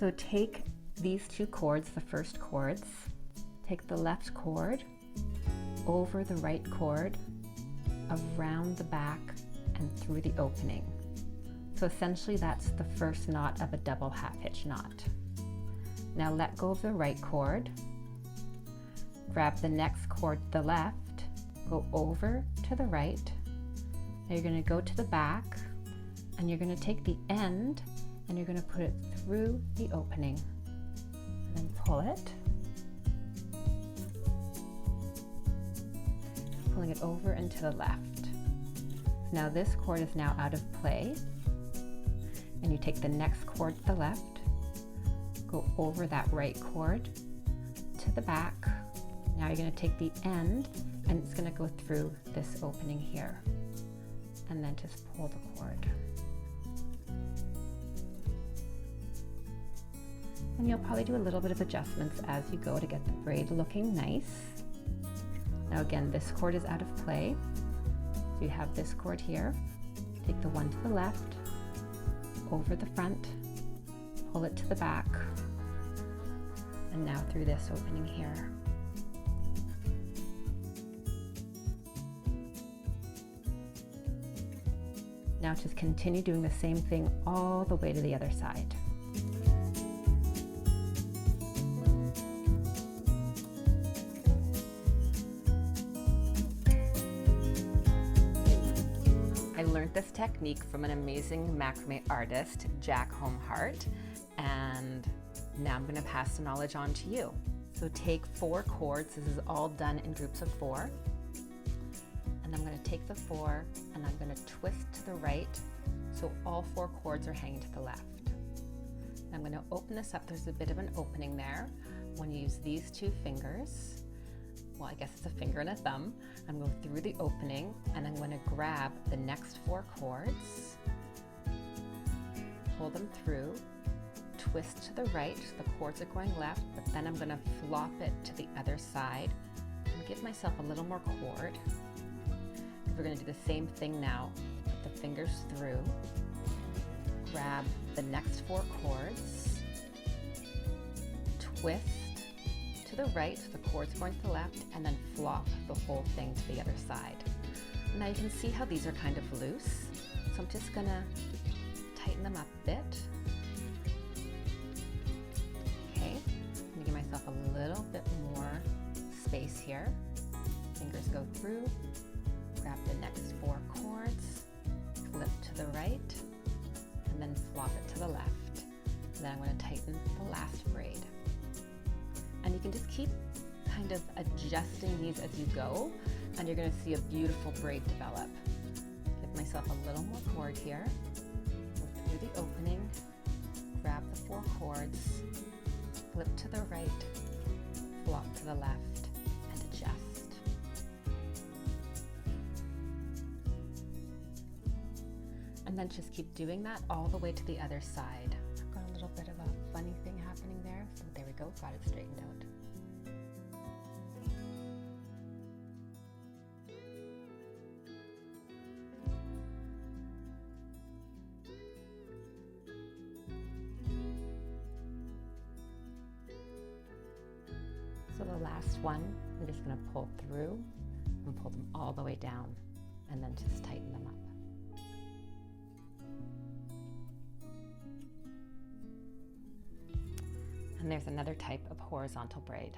So take these two cords, the first cords, take the left cord over the right cord, around the back and through the opening. So essentially that's the first knot of a double half hitch knot. Now let go of the right cord, grab the next cord to the left, go over to the right. Now you're going to go to the back and you're going to take the end and you're going to put it through the opening and then pull it, pulling it over and to the left. Now this cord is now out of play, and you take the next cord to the left, go over that right cord to the back. Now you're going to take the end and it's going to go through this opening here, and then just pull the cord. And you'll probably do a little bit of adjustments as you go to get the braid looking nice. Now again, this cord is out of play. So you have this cord here, take the one to the left, over the front, pull it to the back, and now through this opening here. Now just continue doing the same thing all the way to the other side. I learned this technique from an amazing macrame artist, Jack Homehart, and now I'm going to pass the knowledge on to you. So take 4 cords. This is all done in groups of 4. And I'm going to take the 4 and I'm going to twist to the right so all 4 cords are hanging to the left. And I'm going to open this up. There's a bit of an opening there. When you use these 2 fingers, well, I guess it's a finger and a thumb, I'm going through the opening and I'm going to grab the next 4 cords, pull them through, twist to the right, the cords are going left, but then I'm going to flop it to the other side and give myself a little more cord. We're going to do the same thing now. Put the fingers through, grab the next 4 cords, twist to the right, the cords going to the left, and then flop the whole thing to the other side. Now you can see how these are kind of loose, so I'm just going to tighten them up a bit. Okay, I'm going to give myself a little bit more space here. Fingers go through, grab the next 4 cords, flip to the right, and then flop it to the left. And then I'm going to tighten the last braid. And you can just keep kind of adjusting these as you go, and you're going to see a beautiful braid develop. Give myself a little more cord here, go through the opening, grab the 4 cords, flip to the right, flop to the left, and adjust. And then just keep doing that all the way to the other side. I've got a little bit of a funny thing happening there, so there we go, got it straightened out. So the last one, we're just going to pull through and pull them all the way down and then just tighten them up. And there's another type of horizontal braid.